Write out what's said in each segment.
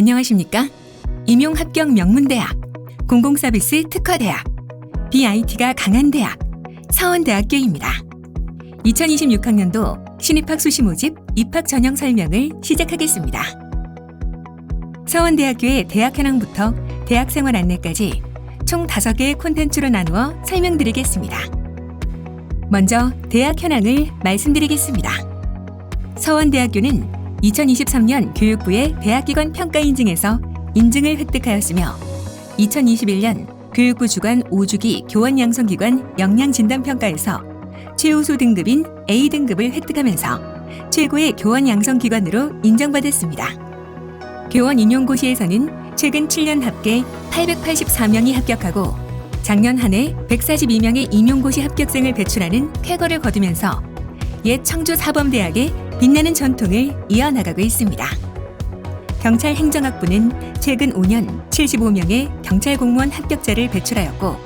안녕하십니까? 임용합격 명문대학, 공공서비스 특화대학, BIT가 강한 대학, 서원대학교입니다. 2026학년도 신입학 수시 모집 입학 전형 설명을 시작하겠습니다. 서원대학교의 대학 현황부터 대학 생활 안내까지 총 5개의 콘텐츠로 나누어 설명드리겠습니다. 먼저 대학 현황을 말씀드리겠습니다. 서원대학교는 2023년 교육부의 대학기관 평가 인증에서 인증을 획득하였으며 2021년 교육부 주관 5주기 교원양성기관 역량진단평가에서 최우수 등급인 A등급을 획득하면서 최고의 교원양성기관으로 인정받았습니다. 교원 임용고시에서는 최근 7년 합계 884명이 합격하고 작년 한 해 142명의 임용고시 합격생을 배출하는 쾌거를 거두면서 옛 청주사범대학의 빛나는 전통을 이어나가고 있습니다. 경찰행정학부는 최근 5년 75명의 경찰공무원 합격자를 배출하였고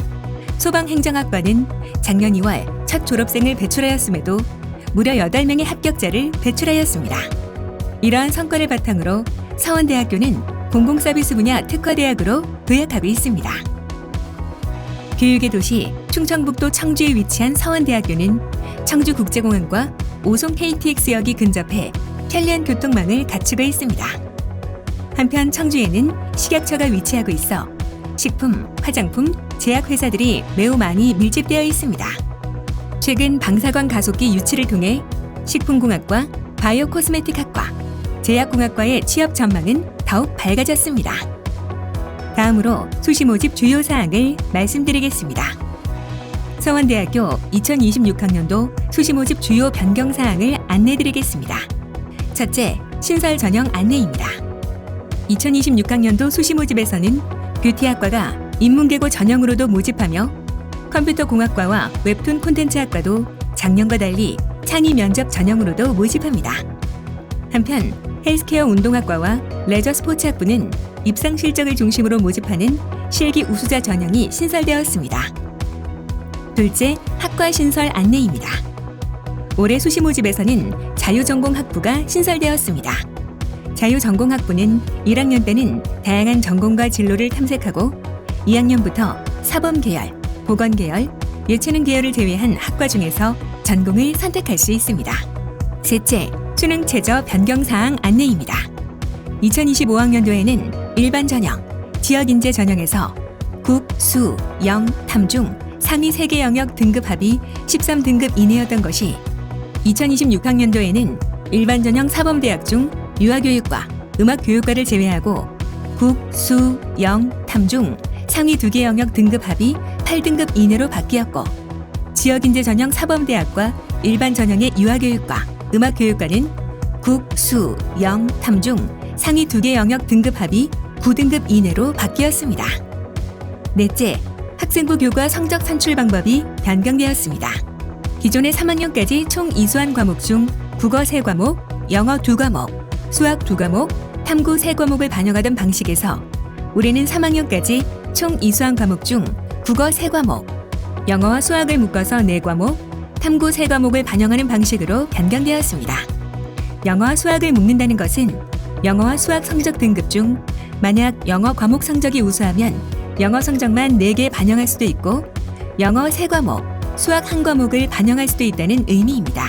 소방행정학과는 작년 2월 첫 졸업생을 배출하였음에도 무려 8명의 합격자를 배출하였습니다. 이러한 성과를 바탕으로 서원대학교는 공공서비스 분야 특화대학으로 도약하고 있습니다. 교육의 도시 충청북도 청주에 위치한 서원대학교는 청주국제공항과 오송 KTX역이 근접해 편리한 교통망을 갖추고 있습니다. 한편 청주에는 식약처가 위치하고 있어 식품, 화장품, 제약회사들이 매우 많이 밀집되어 있습니다. 최근 방사광 가속기 유치를 통해 식품공학과, 바이오코스메틱학과, 제약공학과의 취업 전망은 더욱 밝아졌습니다. 다음으로 수시 모집 주요 사항을 말씀드리겠습니다. 서원대학교 2026학년도 수시 모집 주요 변경 사항을 안내드리겠습니다. 첫째, 신설 전형 안내입니다. 2026학년도 수시 모집에서는 뷰티학과가 인문계고 전형으로도 모집하며 컴퓨터공학과와 웹툰 콘텐츠학과도 작년과 달리 창의 면접 전형으로도 모집합니다. 한편 헬스케어 운동학과와 레저 스포츠학부는 입상 실적을 중심으로 모집하는 실기 우수자 전형이 신설되었습니다. 둘째, 학과 신설 안내입니다. 올해 수시 모집에서는 자유전공학부가 신설되었습니다. 자유전공학부는 1학년 때는 다양한 전공과 진로를 탐색하고 2학년부터 사범계열, 보건계열, 예체능 계열을 제외한 학과 중에서 전공을 선택할 수 있습니다. 셋째, 수능 최저 변경사항 안내입니다. 2025학년도에는 일반 전형, 지역인재 전형에서 국, 수, 영, 탐 중 상위 3개 영역 등급 합이 13등급 이내였던 것이 2026학년도에는 일반 전형 사범대학 중 유아교육과 음악교육과를 제외하고 국, 수, 영, 탐 중 상위 2개 영역 등급 합이 8등급 이내로 바뀌었고 지역인재 전형 사범대학과 일반 전형의 유아교육과 음악교육과는 국, 수, 영, 탐 중 상위 2개 영역 등급 합이 9등급 이내로 바뀌었습니다. 넷째, 학생부 교과 성적 산출 방법이 변경되었습니다. 기존의 3학년까지 총 이수한 과목 중 국어 3과목, 영어 2과목, 수학 2과목, 탐구 3과목을 반영하던 방식에서 올해는 3학년까지 총 이수한 과목 중 국어 3과목, 영어와 수학을 묶어서 4과목, 탐구 3과목을 반영하는 방식으로 변경되었습니다. 영어와 수학을 묶는다는 것은 영어와 수학 성적 등급 중 만약 영어 과목 성적이 우수하면 영어 성적만 4개 반영할 수도 있고 영어 3과목, 수학 1과목을 반영할 수도 있다는 의미입니다.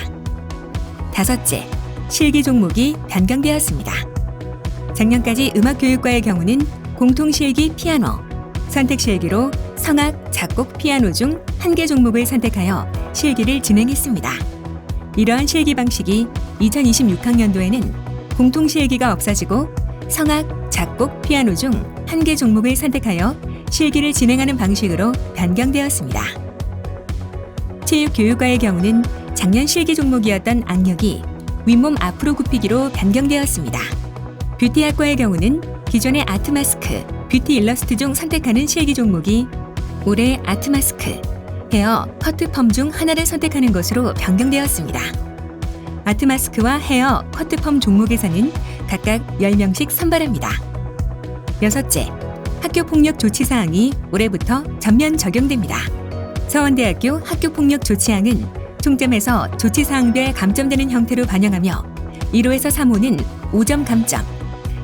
다섯째, 실기 종목이 변경되었습니다. 작년까지 음악교육과의 경우는 공통실기 피아노, 선택실기로 성악, 작곡, 피아노 중 1개 종목을 선택하여 실기를 진행했습니다. 이러한 실기 방식이 2026학년도에는 공통실기가 없어지고 성악, 작곡, 피아노 중 1개 종목을 선택하여 실기를 진행하는 방식으로 변경되었습니다. 체육교육과의 경우는 작년 실기 종목이었던 악력이 윗몸 앞으로 굽히기로 변경되었습니다. 뷰티학과의 경우는 기존의 아트마스크, 뷰티 일러스트 중 선택하는 실기 종목이 올해 아트마스크, 헤어, 커트펌 중 하나를 선택하는 것으로 변경되었습니다. 아트마스크와 헤어, 커트펌 종목에서는 각각 10명씩 선발합니다. 여섯째, 학교폭력 조치사항이 올해부터 전면 적용됩니다. 서원대학교 학교폭력 조치항은 총점에서 조치사항별 감점되는 형태로 반영하며 1호에서 3호는 5점 감점,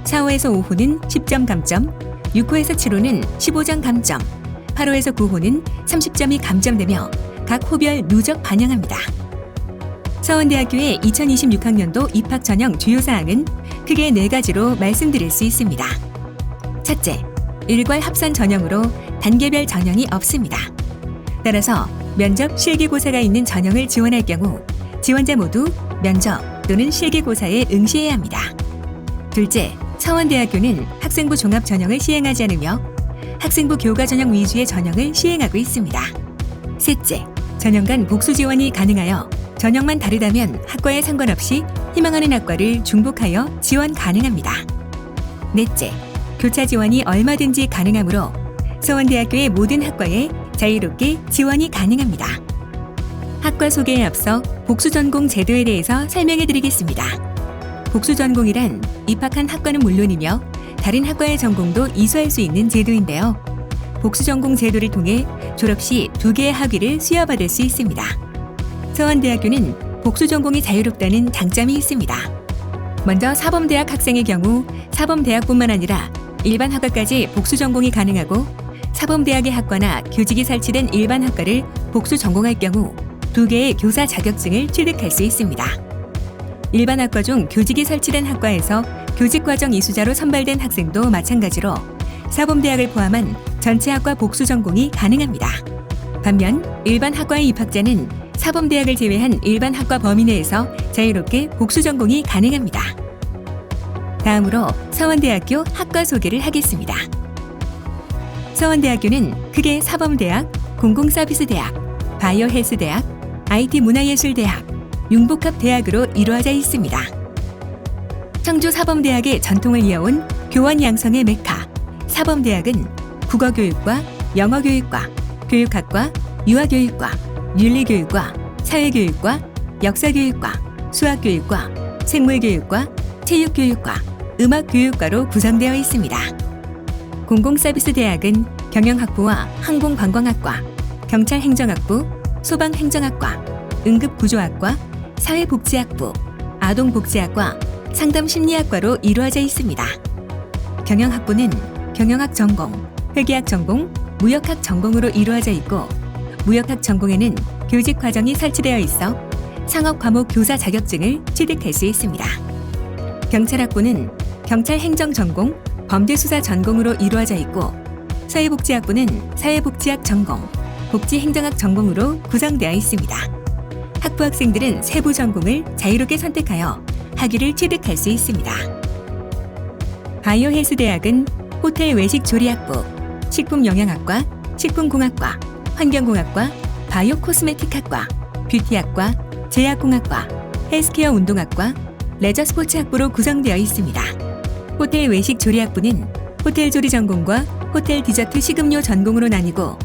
4호에서 5호는 10점 감점, 6호에서 7호는 15점 감점, 8호에서 9호는 30점이 감점되며 각 호별 누적 반영합니다. 서원대학교의 2026학년도 입학 전형 주요 사항은 크게 4가지로 말씀드릴 수 있습니다. 첫째, 일괄 합산 전형으로 단계별 전형이 없습니다. 따라서 면접, 실기고사가 있는 전형을 지원할 경우 지원자 모두 면접 또는 실기고사에 응시해야 합니다. 둘째, 서원대학교는 학생부 종합 전형을 시행하지 않으며 학생부 교과 전형 위주의 전형을 시행하고 있습니다. 셋째, 전형 간 복수 지원이 가능하여 전형만 다르다면 학과에 상관없이 희망하는 학과를 중복하여 지원 가능합니다. 넷째, 교차 지원이 얼마든지 가능하므로 서원대학교의 모든 학과에 자유롭게 지원이 가능합니다. 학과 소개에 앞서 복수전공 제도에 대해서 설명해 드리겠습니다. 복수전공이란 입학한 학과는 물론이며 다른 학과의 전공도 이수할 수 있는 제도인데요. 복수전공 제도를 통해 졸업 시 2개의 학위를 수여받을 수 있습니다. 서원대학교는 복수전공이 자유롭다는 장점이 있습니다. 먼저 사범대학 학생의 경우 사범대학뿐만 아니라 일반 학과까지 복수전공이 가능하고 사범대학의 학과나 교직이 설치된 일반 학과를 복수 전공할 경우 2개의 교사 자격증을 취득할 수 있습니다. 일반 학과 중 교직이 설치된 학과에서 교직과정 이수자로 선발된 학생도 마찬가지로 사범대학을 포함한 전체 학과 복수 전공이 가능합니다. 반면 일반 학과의 입학자는 사범대학을 제외한 일반 학과 범위 내에서 자유롭게 복수 전공이 가능합니다. 다음으로 서원대학교 학과 소개를 하겠습니다. 서원대학교는 크게 사범대학, 공공서비스대학, 바이오헬스대학, IT문화예술대학, 융복합대학으로 이루어져 있습니다. 청주 사범대학의 전통을 이어온 교원 양성의 메카, 사범대학은 국어교육과 영어교육과, 교육학과, 유아교육과, 윤리교육과, 사회교육과, 역사교육과, 수학교육과, 생물교육과, 체육교육과, 음악교육과로 구성되어 있습니다. 공공서비스대학은 경영학부와 항공관광학과, 경찰행정학부, 소방행정학과, 응급구조학과, 사회복지학부, 아동복지학과, 상담심리학과로 이루어져 있습니다. 경영학부는 경영학 전공, 회계학 전공, 무역학 전공으로 이루어져 있고 무역학 전공에는 교직 과정이 설치되어 있어 상업 과목 교사 자격증을 취득할 수 있습니다. 경찰학부는 경찰행정 전공, 범죄수사 전공으로 이루어져 있고 사회복지학부는 사회복지학 전공, 복지행정학 전공으로 구성되어 있습니다. 학부 학생들은 세부 전공을 자유롭게 선택하여 학위를 취득할 수 있습니다. 바이오헬스대학은 호텔 외식 조리학부, 식품영양학과, 식품공학과, 환경공학과, 바이오 코스메틱학과, 뷰티학과, 제약공학과, 헬스케어 운동학과, 레저 스포츠학부로 구성되어 있습니다. 호텔 외식 조리학부는 호텔 조리 전공과 호텔 디저트 식음료 전공으로 나뉘고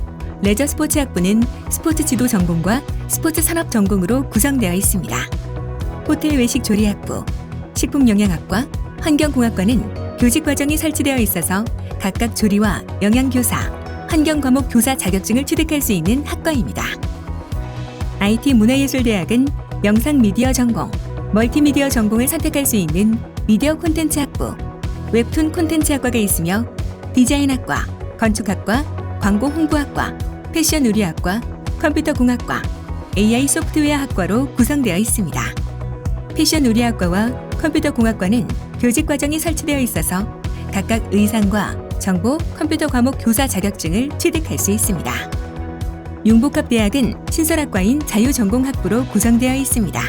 레저 스포츠학부는 스포츠 지도 전공과 스포츠 산업 전공으로 구성되어 있습니다. 호텔 외식 조리학부, 식품영양학과, 환경공학과는 교직 과정이 설치되어 있어서 각각 조리와 영양교사, 환경과목 교사 자격증을 취득할 수 있는 학과입니다. IT문화예술대학은 영상미디어 전공, 멀티미디어 전공을 선택할 수 있는 미디어 콘텐츠 학부, 웹툰 콘텐츠 학과가 있으며 디자인학과, 건축학과, 광고 홍보학과, 패션 의류학과, 컴퓨터공학과, AI 소프트웨어 학과로 구성되어 있습니다. 패션 의류학과와 컴퓨터공학과는 교직 과정이 설치되어 있어서 각각 의상과 정보, 컴퓨터 과목 교사 자격증을 취득할 수 있습니다. 융복합대학은 신설학과인 자유전공학부로 구성되어 있습니다.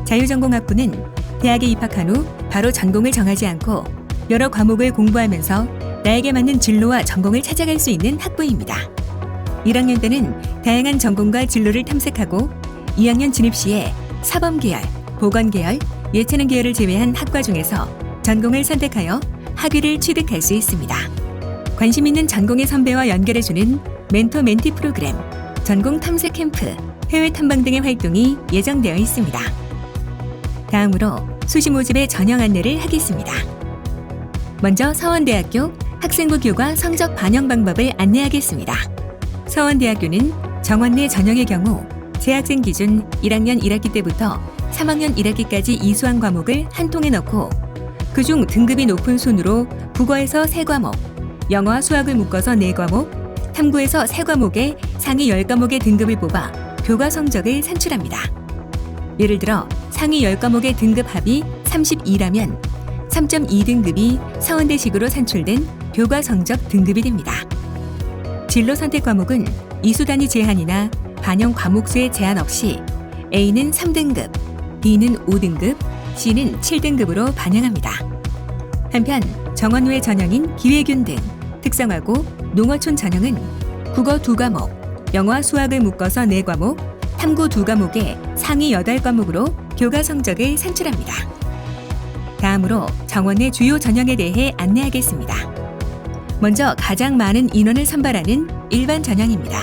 자유전공학부는 대학에 입학한 후 바로 전공을 정하지 않고 여러 과목을 공부하면서 나에게 맞는 진로와 전공을 찾아갈 수 있는 학부입니다. 1학년 때는 다양한 전공과 진로를 탐색하고 2학년 진입 시에 사범계열, 보건계열, 예체능 계열을 제외한 학과 중에서 전공을 선택하여 학위를 취득할 수 있습니다. 관심 있는 전공의 선배와 연결해주는 멘토 멘티 프로그램, 전공 탐색 캠프, 해외 탐방 등의 활동이 예정되어 있습니다. 다음으로 수시 모집의 전형 안내를 하겠습니다. 먼저 서원대학교 학생부 교과 성적 반영 방법을 안내하겠습니다. 서원대학교는 정원 내 전형의 경우 재학생 기준 1학년 1학기 때부터 3학년 1학기까지 이수한 과목을 한 통에 넣고 그중 등급이 높은 순으로 국어에서 3과목, 영어와 수학을 묶어서 4과목, 탐구에서 3과목의 상위 10과목의 등급을 뽑아 교과 성적을 산출합니다. 예를 들어 상위 10과목의 등급 합이 32라면 3.2등급이 서원대식으로 산출된 교과 성적 등급이 됩니다. 진로 선택 과목은 이수 단위 제한이나 반영 과목 수의 제한 없이 A는 3등급, B는 5등급, C는 7등급으로 반영합니다. 한편 정원외 전형인 기회균 등 특성화고, 농어촌 전형은 국어 2과목, 영어와 수학을 묶어서 4과목, 탐구 2과목의 상위 8과목으로 교과 성적을 산출합니다. 다음으로 정원의 주요 전형에 대해 안내하겠습니다. 먼저 가장 많은 인원을 선발하는 일반 전형입니다.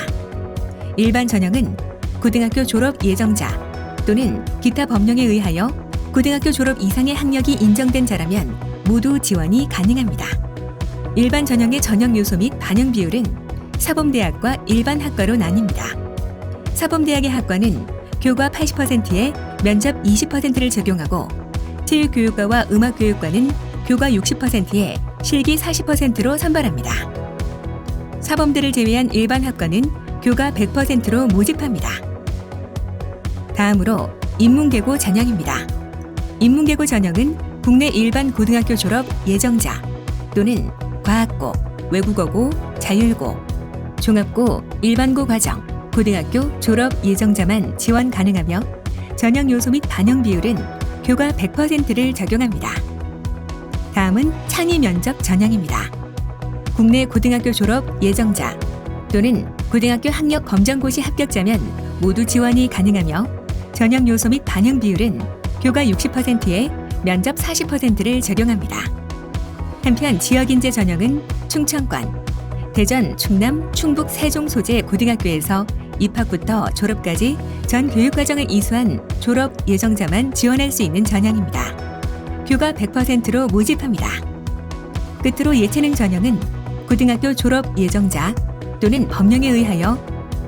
일반 전형은 고등학교 졸업 예정자 또는 기타 법령에 의하여 고등학교 졸업 이상의 학력이 인정된 자라면 모두 지원이 가능합니다. 일반 전형의 전형 요소 및 반영 비율은 사범대학과 일반 학과로 나뉩니다. 사범대학의 학과는 교과 80%에 면접 20%를 적용하고, 체육교육과와 음악교육과는 교과 60%에 실기 40%로 선발합니다. 사범대를 제외한 일반 학과는 교과 100%로 모집합니다. 다음으로 인문계고 전형입니다. 인문계고 전형은 국내 일반 고등학교 졸업 예정자 또는 과학고, 외국어고, 자율고, 종합고, 일반고 과정, 고등학교 졸업 예정자만 지원 가능하며 전형 요소 및 반영 비율은 교과 100%를 적용합니다. 다음은 창의 면접 전형입니다. 국내 고등학교 졸업 예정자 또는 고등학교 학력 검정고시 합격자면 모두 지원이 가능하며 전형 요소 및 반영 비율은 교과 60%에 면접 40%를 적용합니다. 한편 지역인재 전형은 충청권, 대전, 충남, 충북 세종 소재 고등학교에서 입학부터 졸업까지 전 교육과정을 이수한 졸업 예정자만 지원할 수 있는 전형입니다. 교과 100%로 모집합니다. 끝으로 예체능 전형은 고등학교 졸업 예정자 또는 법령에 의하여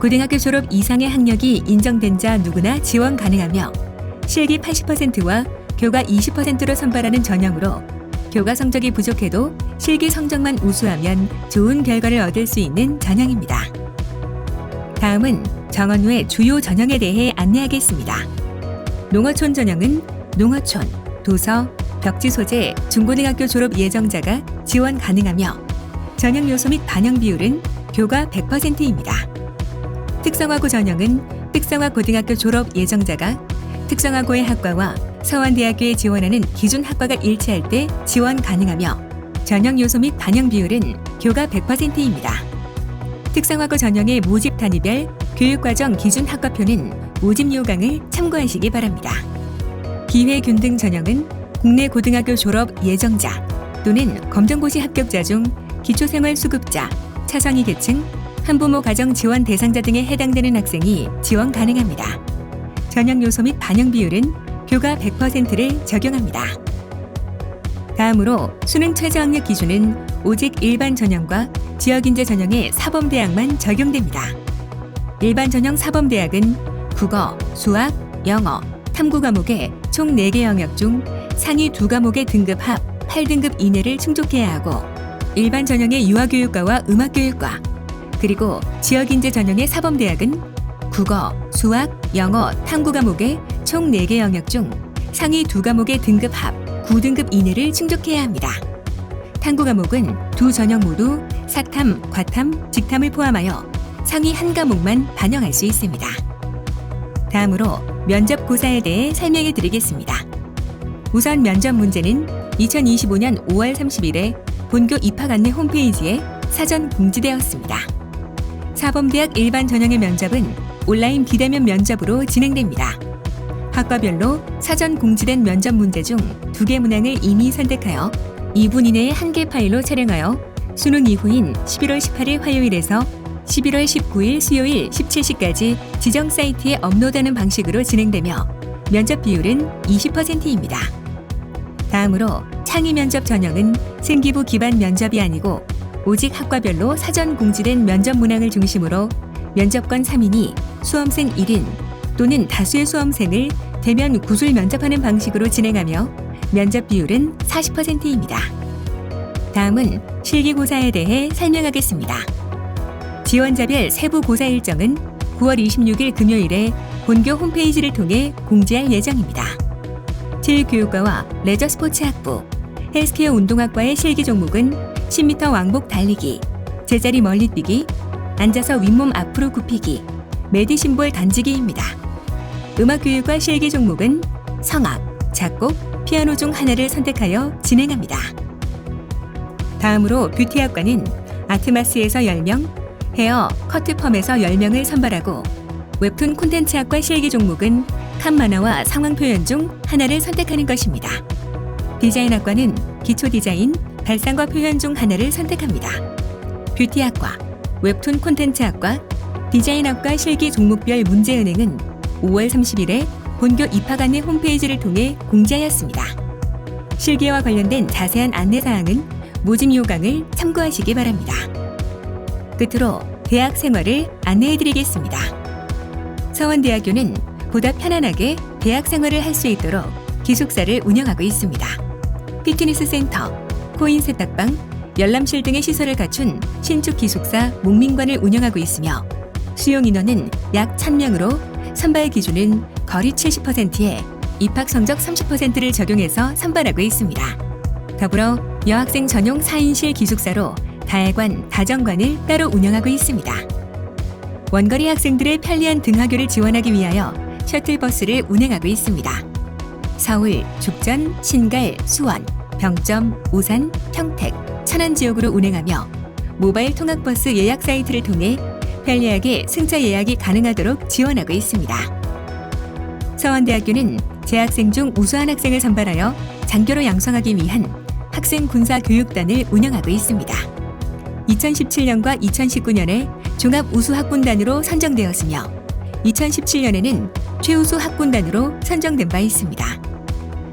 고등학교 졸업 이상의 학력이 인정된 자 누구나 지원 가능하며 실기 80%와 교과 20%로 선발하는 전형으로 교과 성적이 부족해도 실기 성적만 우수하면 좋은 결과를 얻을 수 있는 전형입니다. 다음은 정원외 주요 전형에 대해 안내하겠습니다. 농어촌 전형은 농어촌, 도서, 벽지 소재 중고등학교 졸업 예정자가 지원 가능하며 전형 요소 및 반영 비율은 교과 100%입니다. 특성화고 전형은 특성화 고등학교 졸업 예정자가 특성화고의 학과와 서원대학교에 지원하는 기준 학과가 일치할 때 지원 가능하며 전형 요소 및 반영 비율은 교과 100%입니다. 특성화고 전형의 모집 단위별 교육과정 기준 학과표는 모집 요강을 참고하시기 바랍니다. 기회균등 전형은 국내 고등학교 졸업 예정자 또는 검정고시 합격자 중 기초생활수급자, 차상위 계층, 한부모 가정 지원 대상자 등에 해당되는 학생이 지원 가능합니다. 전형 요소 및 반영 비율은 교과 100%를 적용합니다. 다음으로 수능 최저학력 기준은 오직 일반 전형과 지역인재 전형의 사범대학만 적용됩니다. 일반 전형 사범대학은 국어, 수학, 영어, 탐구 과목의 총 4개 영역 중 상위 2과목의 등급 합 8등급 이내를 충족해야 하고, 일반 전형의 유아교육과와 음악교육과, 그리고 지역인재 전형의 사범대학은 국어, 수학, 영어, 탐구 과목의 총 4개 영역 중 상위 2과목의 등급 합 9등급 이내를 충족해야 합니다. 탐구 과목은 두 전형 모두 사탐, 과탐, 직탐을 포함하여 상위 한 과목만 반영할 수 있습니다. 다음으로 면접 고사에 대해 설명해 드리겠습니다. 우선 면접 문제는 2025년 5월 30일에 본교 입학 안내 홈페이지에 사전 공지되었습니다. 사범대학 일반 전형의 면접은 온라인 비대면 면접으로 진행됩니다. 학과별로 사전 공지된 면접 문제 중 2개 문항을 이미 선택하여 2분 이내에 1개 파일로 촬영하여 수능 이후인 11월 18일 화요일에서 11월 19일 수요일 17시까지 지정 사이트에 업로드하는 방식으로 진행되며 면접 비율은 20%입니다. 다음으로 창의 면접 전형은 생기부 기반 면접이 아니고 오직 학과별로 사전 공지된 면접 문항을 중심으로 면접관 3인이 수험생 1인 또는 다수의 수험생을 대면 구술 면접하는 방식으로 진행하며 면접 비율은 40%입니다. 다음은 실기고사에 대해 설명하겠습니다. 지원자별 세부 고사 일정은 9월 26일 금요일에 본교 홈페이지를 통해 공지할 예정입니다. 체육교육과와 레저 스포츠 학부, 헬스케어 운동학과의 실기 종목은 10m 왕복 달리기, 제자리 멀리뛰기, 앉아서 윗몸 앞으로 굽히기, 메디신볼 던지기입니다. 음악교육과 실기 종목은 성악, 작곡, 피아노 중 하나를 선택하여 진행합니다. 다음으로 뷰티학과는 아트마스에서 10명, 헤어, 커트펌에서 10명을 선발하고 웹툰 콘텐츠학과 실기 종목은 칸 만화와 상황 표현 중 하나를 선택하는 것입니다. 디자인학과는 기초 디자인, 발상과 표현 중 하나를 선택합니다. 뷰티학과, 웹툰 콘텐츠학과, 디자인학과 실기 종목별 문제은행은 5월 30일에 본교 입학 안내 홈페이지를 통해 공지하였습니다. 실기와 관련된 자세한 안내사항은 모집 요강을 참고하시기 바랍니다. 끝으로 대학 생활을 안내해드리겠습니다. 서원대학교는 보다 편안하게 대학 생활을 할 수 있도록 기숙사를 운영하고 있습니다. 피트니스 센터, 코인 세탁방, 열람실 등의 시설을 갖춘 신축 기숙사 몽민관을 운영하고 있으며 수용 인원은 약 1000명으로 선발 기준은 거리 70%에 입학 성적 30%를 적용해서 선발하고 있습니다. 더불어 여학생 전용 4인실 기숙사로 다회관, 다정관을 따로 운영하고 있습니다. 원거리 학생들의 편리한 등하교를 지원하기 위하여 셔틀버스를 운행하고 있습니다. 서울, 죽전, 신갈, 수원, 병점, 오산, 평택, 천안 지역으로 운행하며 모바일 통학버스 예약 사이트를 통해 편리하게 승차 예약이 가능하도록 지원하고 있습니다. 서원대학교는 재학생 중 우수한 학생을 선발하여 장교로 양성하기 위한 학생 군사 교육단을 운영하고 있습니다. 2017년과 2019년에 종합 우수 학군단으로 선정되었으며 2017년에는 최우수 학군단으로 선정된 바 있습니다.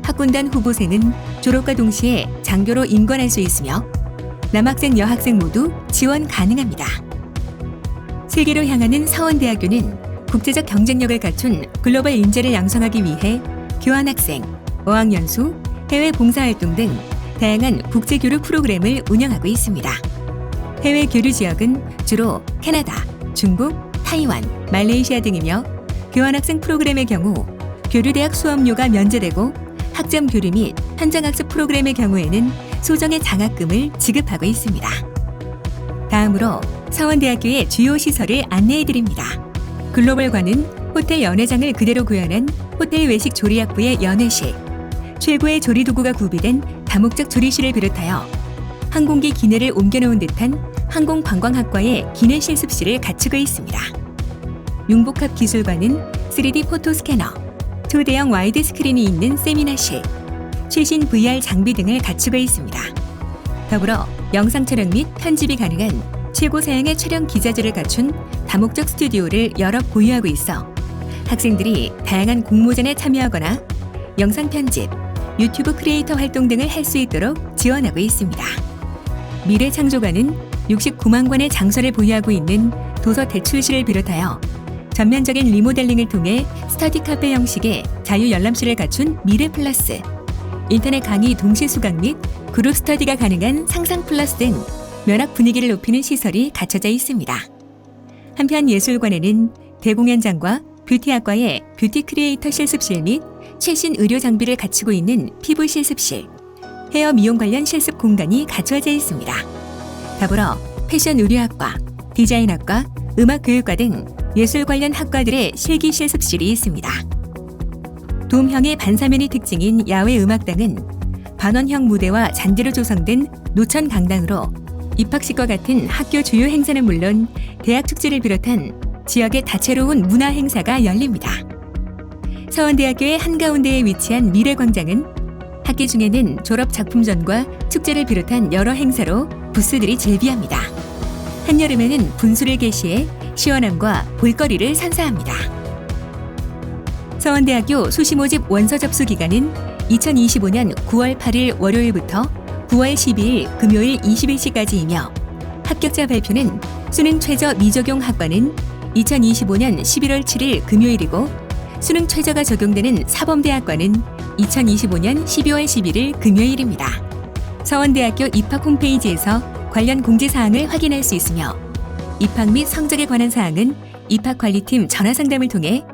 학군단 후보생은 졸업과 동시에 장교로 임관할 수 있으며 남학생, 여학생 모두 지원 가능합니다. 세계로 향하는 서원대학교는 국제적 경쟁력을 갖춘 글로벌 인재를 양성하기 위해 교환학생, 어학연수, 해외 봉사활동 등 다양한 국제교류 프로그램을 운영하고 있습니다. 해외 교류 지역은 주로 캐나다, 중국, 타이완, 말레이시아 등이며 교환학생 프로그램의 경우 교류대학 수업료가 면제되고 학점 교류 및 현장학습 프로그램의 경우에는 소정의 장학금을 지급하고 있습니다. 다음으로 서원대학교의 주요 시설을 안내해드립니다. 글로벌관은 호텔 연회장을 그대로 구현한 호텔 외식 조리학부의 연회실, 최고의 조리도구가 구비된 다목적 조리실을 비롯하여 항공기 기내를 옮겨놓은 듯한 항공관광학과의 기내 실습실을 갖추고 있습니다. 융복합 기술관은 3D 포토 스캐너, 초대형 와이드 스크린이 있는 세미나실, 최신 VR 장비 등을 갖추고 있습니다. 더불어 영상 촬영 및 편집이 가능한 최고 사양의 촬영 기자재를 갖춘 다목적 스튜디오를 여러 보유하고 있어 학생들이 다양한 공모전에 참여하거나 영상 편집, 유튜브 크리에이터 활동 등을 할 수 있도록 지원하고 있습니다. 미래창조관은 69만 권의 장서를 보유하고 있는 도서 대출실을 비롯하여 전면적인 리모델링을 통해 스터디 카페 형식의 자유 열람실을 갖춘 미래 플러스, 인터넷 강의 동시 수강 및 그룹 스터디가 가능한 상상 플러스 등 면학 분위기를 높이는 시설이 갖춰져 있습니다. 한편 예술관에는 대공연장과 뷰티학과의 뷰티 크리에이터 실습실 및 최신 의료 장비를 갖추고 있는 피부 실습실, 헤어 미용 관련 실습 공간이 갖춰져 있습니다. 더불어 패션 의류학과, 디자인학과, 음악교육과 등 예술 관련 학과들의 실기 실습실이 있습니다. 돔형의 반사면이 특징인 야외 음악당은 반원형 무대와 잔디로 조성된 노천 강당으로 입학식과 같은 학교 주요 행사는 물론 대학 축제를 비롯한 지역의 다채로운 문화 행사가 열립니다. 서원대학교의 한가운데에 위치한 미래광장은 학기 중에는 졸업 작품전과 축제를 비롯한 여러 행사로 부스들이 즐비합니다. 한여름에는 분수를 개시해 시원함과 볼거리를 선사합니다. 서원대학교 수시 모집 원서 접수 기간은 2025년 9월 8일 월요일부터 9월 12일 금요일 20일시까지이며 합격자 발표는 수능 최저 미적용 학과는 2025년 11월 7일 금요일이고 수능 최저가 적용되는 사범대학과는 2025년 12월 11일 금요일입니다. 서원대학교 입학 홈페이지에서 관련 공지사항을 확인할 수 있으며 입학 및 성적에 관한 사항은 입학관리팀 전화상담을 통해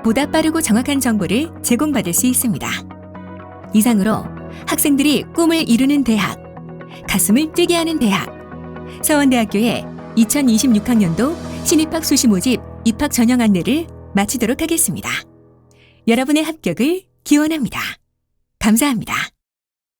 보다 빠르고 정확한 정보를 제공받을 수 있습니다. 이상으로 학생들이 꿈을 이루는 대학, 가슴을 뛰게 하는 대학, 서원대학교의 2026학년도 신입학 수시 모집 입학 전형 안내를 마치도록 하겠습니다. 여러분의 합격을 기원합니다. 감사합니다.